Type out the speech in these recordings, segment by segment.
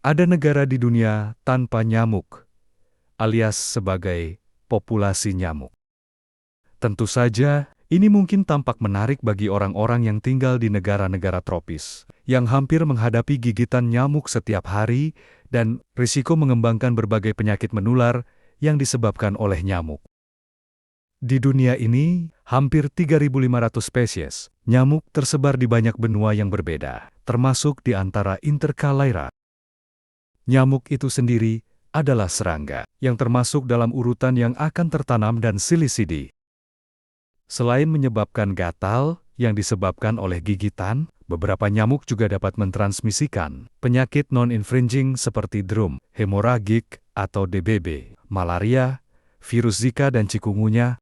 Ada negara di dunia tanpa nyamuk, alias sebagai populasi nyamuk. Tentu saja, ini mungkin tampak menarik bagi orang-orang yang tinggal di negara-negara tropis, yang hampir menghadapi gigitan nyamuk setiap hari dan risiko mengembangkan berbagai penyakit menular yang disebabkan oleh nyamuk. Di dunia ini, hampir 3.500 spesies nyamuk tersebar di banyak benua yang berbeda, termasuk di antara interkalaira. Nyamuk itu sendiri adalah serangga, yang termasuk dalam urutan yang akan tertanam dan silisidi. Selain menyebabkan gatal yang disebabkan oleh gigitan, beberapa nyamuk juga dapat mentransmisikan penyakit non-infringing seperti drum, hemoragik atau DBB, malaria, virus Zika dan cikungunya.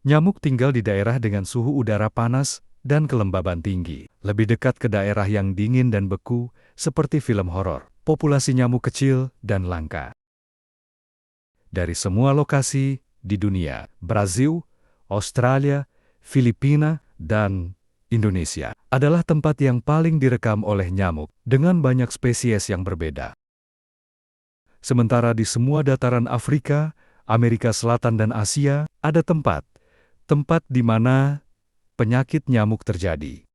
Nyamuk tinggal di daerah dengan suhu udara panas dan kelembaban tinggi, lebih dekat ke daerah yang dingin dan beku, seperti film horor. Populasi nyamuk kecil dan langka. Dari semua lokasi di dunia, Brazil, Australia, Filipina, dan Indonesia adalah tempat yang paling direkam oleh nyamuk dengan banyak spesies yang berbeda. Sementara di semua dataran Afrika, Amerika Selatan dan Asia, ada tempat di mana penyakit nyamuk terjadi.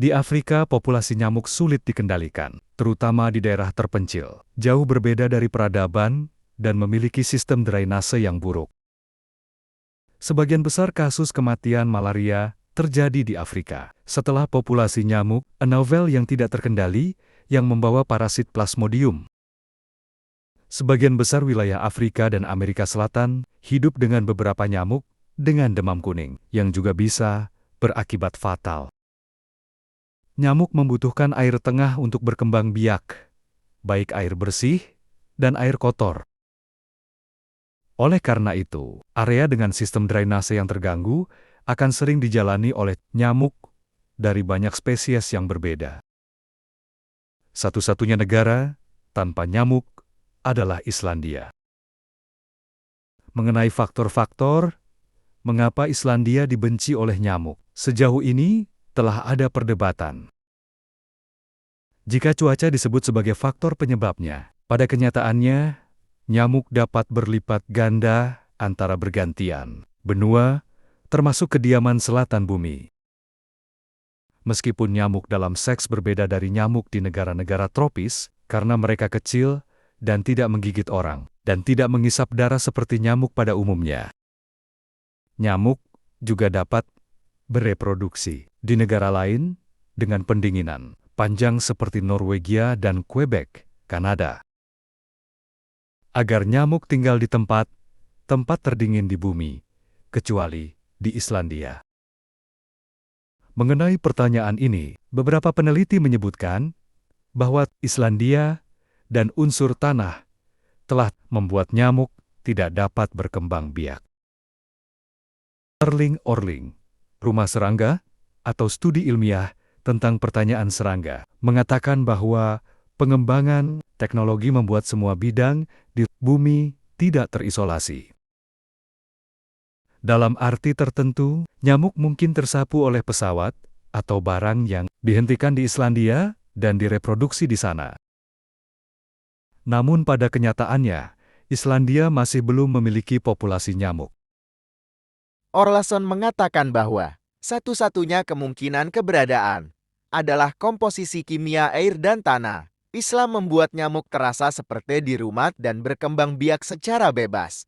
Di Afrika, populasi nyamuk sulit dikendalikan, terutama di daerah terpencil, jauh berbeda dari peradaban dan memiliki sistem drainase yang buruk. Sebagian besar kasus kematian malaria terjadi di Afrika setelah populasi nyamuk Anopheles yang tidak terkendali yang membawa parasit Plasmodium. Sebagian besar wilayah Afrika dan Amerika Selatan hidup dengan beberapa nyamuk dengan demam kuning yang juga bisa berakibat fatal. Nyamuk membutuhkan air tengah untuk berkembang biak, baik air bersih dan air kotor. Oleh karena itu, area dengan sistem drainase yang terganggu akan sering dijalani oleh nyamuk dari banyak spesies yang berbeda. Satu-satunya negara tanpa nyamuk adalah Islandia. Mengenai faktor-faktor mengapa Islandia dibenci oleh nyamuk, sejauh ini telah ada perdebatan. Jika cuaca disebut sebagai faktor penyebabnya, pada kenyataannya, nyamuk dapat berlipat ganda antara bergantian benua, termasuk kediaman selatan bumi. Meskipun nyamuk dalam seks berbeda dari nyamuk di negara-negara tropis, karena mereka kecil dan tidak menggigit orang, dan tidak mengisap darah seperti nyamuk pada umumnya. Nyamuk juga dapat bereproduksi di negara lain dengan pendinginan panjang seperti Norwegia dan Quebec, Kanada. Agar nyamuk tinggal di tempat terdingin di bumi, kecuali di Islandia. Mengenai pertanyaan ini, beberapa peneliti menyebutkan bahwa Islandia dan unsur tanah telah membuat nyamuk tidak dapat berkembang biak. Orling, Rumah Serangga, atau studi ilmiah tentang pertanyaan serangga, mengatakan bahwa pengembangan teknologi membuat semua bidang di bumi tidak terisolasi. Dalam arti tertentu, nyamuk mungkin tersapu oleh pesawat atau barang yang dihentikan di Islandia dan direproduksi di sana. Namun pada kenyataannya, Islandia masih belum memiliki populasi nyamuk. Orlason mengatakan bahwa satu-satunya kemungkinan keberadaan adalah komposisi kimia air dan tanah. Islam membuat nyamuk terasa seperti di rumah dan berkembang biak secara bebas.